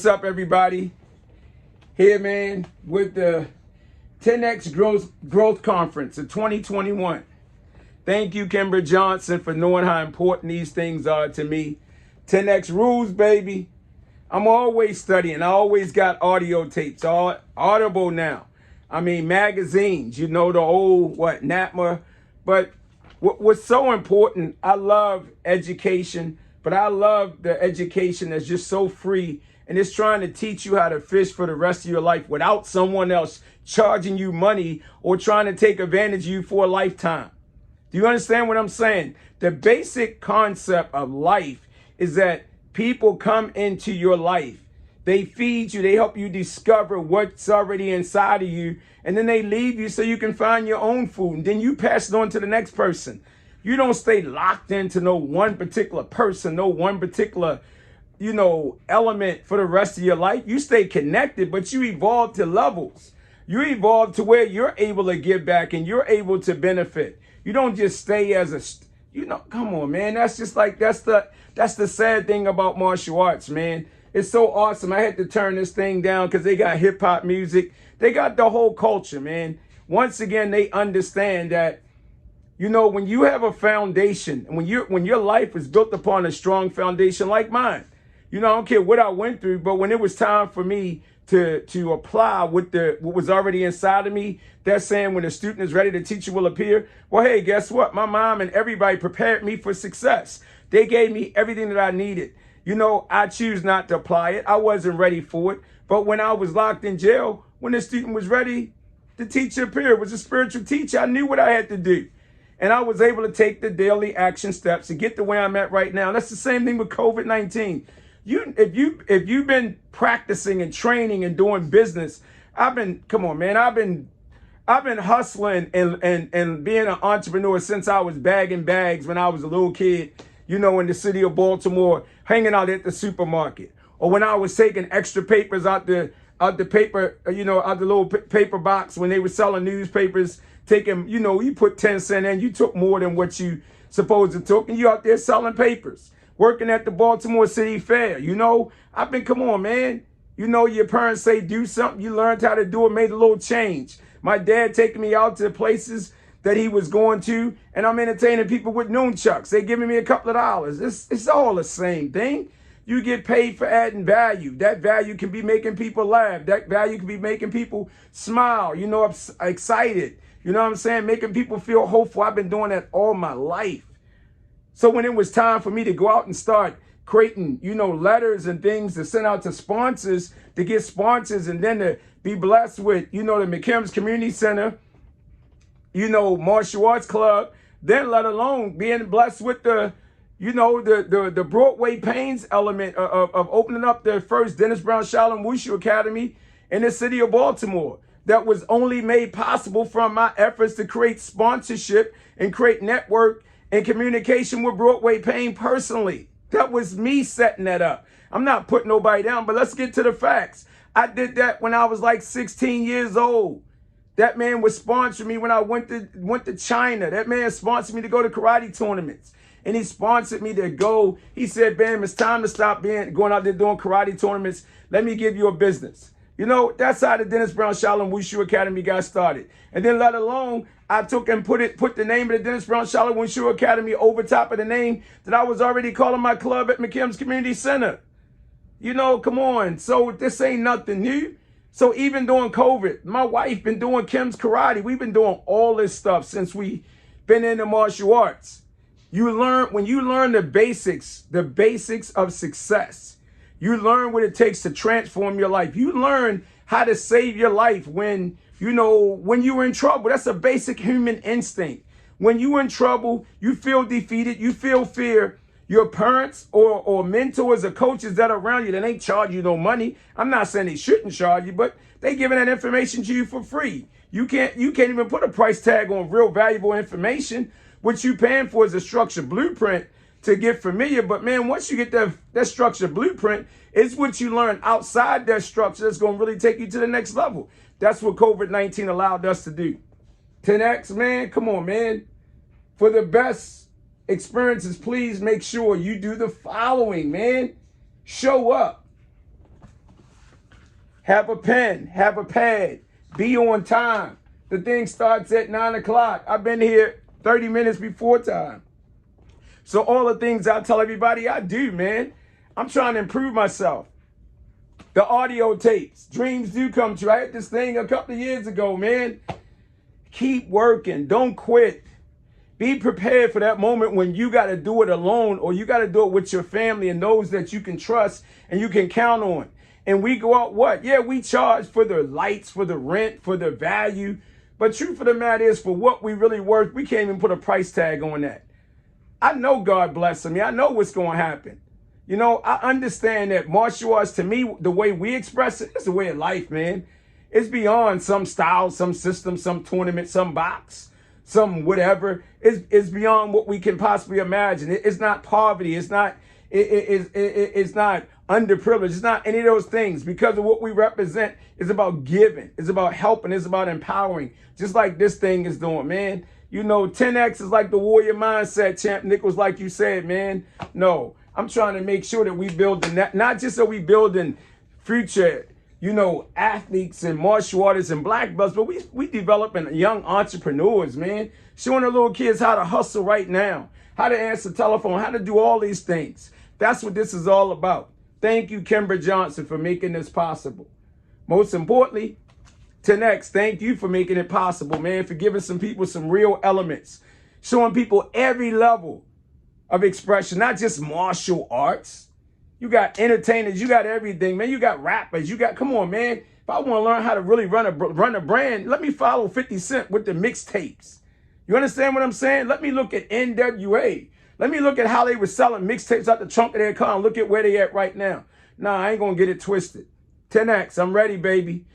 What's up, everybody? Here, man, with the 10X Growth Conference of 2021. Thank you, Kimber Johnson, for knowing how important these things are to me. 10X rules, baby. I'm always studying. I always got audio tapes, all Audible now. I mean, magazines, you know, the old, NAPMA. But what's so important, I love education, but I love the education that's just so free. And it's trying to teach you how to fish for the rest of your life without someone else charging you money or trying to take advantage of you for a lifetime. Do you understand what I'm saying? The basic concept of life is that people come into your life. They feed you. They help you discover what's already inside of you. And then they leave you so you can find your own food. And then you pass it on to the next person. You don't stay locked into no one particular person, no one particular element for the rest of your life. You stay connected, but you evolve to levels. You evolve to where you're able to give back and you're able to benefit. You don't just stay as come on, man. That's just like, that's the sad thing about martial arts, man. It's so awesome. I had to turn this thing down because they got hip hop music. They got the whole culture, man. Once again, they understand that, when you have a foundation and when your life is built upon a strong foundation like mine, I don't care what I went through, but when it was time for me to apply what was already inside of me, that's saying when the student is ready, the teacher will appear. Well, hey, guess what? My mom and everybody prepared me for success. They gave me everything that I needed. I choose not to apply it. I wasn't ready for it. But when I was locked in jail, when the student was ready, the teacher appeared. It was a spiritual teacher. I knew what I had to do. And I was able to take the daily action steps to get to where I'm at right now. That's the same thing with COVID-19. If you've been practicing and training and doing business, I've been hustling and being an entrepreneur since I was bagging bags when I was a little kid, in the city of Baltimore, hanging out at the supermarket, or when I was taking extra papers out the paper, out the little paper box when they were selling newspapers, taking, you put 10 cents in, you took more than what you supposed to took, and you out there selling papers. Working at the Baltimore City Fair, come on, man. Your parents say do something, you learned how to do it, made a little change. My dad taking me out to the places that he was going to, and I'm entertaining people with nunchucks. They giving me a couple of dollars. It's all the same thing. You get paid for adding value. That value can be making people laugh. That value can be making people smile, excited. You know what I'm saying? Making people feel hopeful. I've been doing that all my life. So when it was time for me to go out and start creating, letters and things to send out to sponsors, to get sponsors, and then to be blessed with, the McKim's Community Center, martial arts club, then let alone being blessed with the Broadway Pains element of opening up the first Dennis Brown Shaolin Wushu Academy in the city of Baltimore. That was only made possible from my efforts to create sponsorship and create network and communication with Broadway Pain personally. That was me setting that up. I'm not putting nobody down, but let's get to the facts. I did that when I was like 16 years old. That man was sponsoring me when I went to China. That man sponsored me to go to karate tournaments. And he sponsored me to go. He said, Bam, it's time to stop going out there doing karate tournaments. Let me give you a business. That's how the Dennis Brown Shaolin Wushu Academy got started. And then let alone, I took and put the name of the Dennis Brown Shaolin Wushu Academy over top of the name that I was already calling my club at McKim's Community Center. Come on. So this ain't nothing new. So even during COVID, my wife been doing Kim's Karate. We've been doing all this stuff since we been in the martial arts. When you learn the basics of success, you learn what it takes to transform your life. You learn how to save your life when you're in trouble. That's a basic human instinct. When you're in trouble, you feel defeated, you feel fear. Your parents or mentors or coaches that are around you, that ain't charge you no money. I'm not saying they shouldn't charge you, but they giving that information to you for free. You can't even put a price tag on real valuable information. What you paying for is a structured blueprint to get familiar. But man, once you get that structured blueprint, it's what you learn outside that structure that's going to really take you to the next level. That's what COVID-19 allowed us to do. 10X, man, come on, man. For the best experiences, please make sure you do the following, man. Show up. Have a pen, have a pad, be on time. The thing starts at 9 o'clock. I've been here 30 minutes before time. So all the things I tell everybody I do, man, I'm trying to improve myself. The audio tapes, dreams do come true. I had this thing a couple of years ago, man. Keep working, don't quit. Be prepared for that moment when you got to do it alone, or you got to do it with your family and those that you can trust and you can count on. And we go out what? Yeah, we charge for the lights, for the rent, for the value. But truth of the matter is, for what we really worth, we can't even put a price tag on that. I know God blessing me. I know what's going to happen. You know, I understand that martial arts, to me, the way we express it, it's a way of life, man. It's beyond some style, some system, some tournament, some box, some whatever. It's beyond what we can possibly imagine. It's not poverty. It's not underprivileged. It's not any of those things. Because of what we represent, it's about giving. It's about helping. It's about empowering. Just like this thing is doing, man. You know, 10X is like the warrior mindset, Champ Nichols, like you said, man. No, I'm trying to make sure that we build not just so we building future, you know, athletes and martial artists and black belts, but we developing young entrepreneurs, man. Showing the little kids how to hustle right now, how to answer telephone, how to do all these things. That's what this is all about. Thank you, Kimber Johnson, for making this possible. Most importantly, 10X, thank you for making it possible, man, for giving some people some real elements, showing people every level of expression, not just martial arts. You got entertainers, you got everything, man. You got rappers, you got, come on, man. If I want to learn how to really run a brand, let me follow 50 Cent with the mixtapes. You understand what I'm saying? Let me look at NWA. Let me look at how they were selling mixtapes out the trunk of their car and look at where they at right now. Nah, I ain't going to get it twisted. 10X, I'm ready, baby.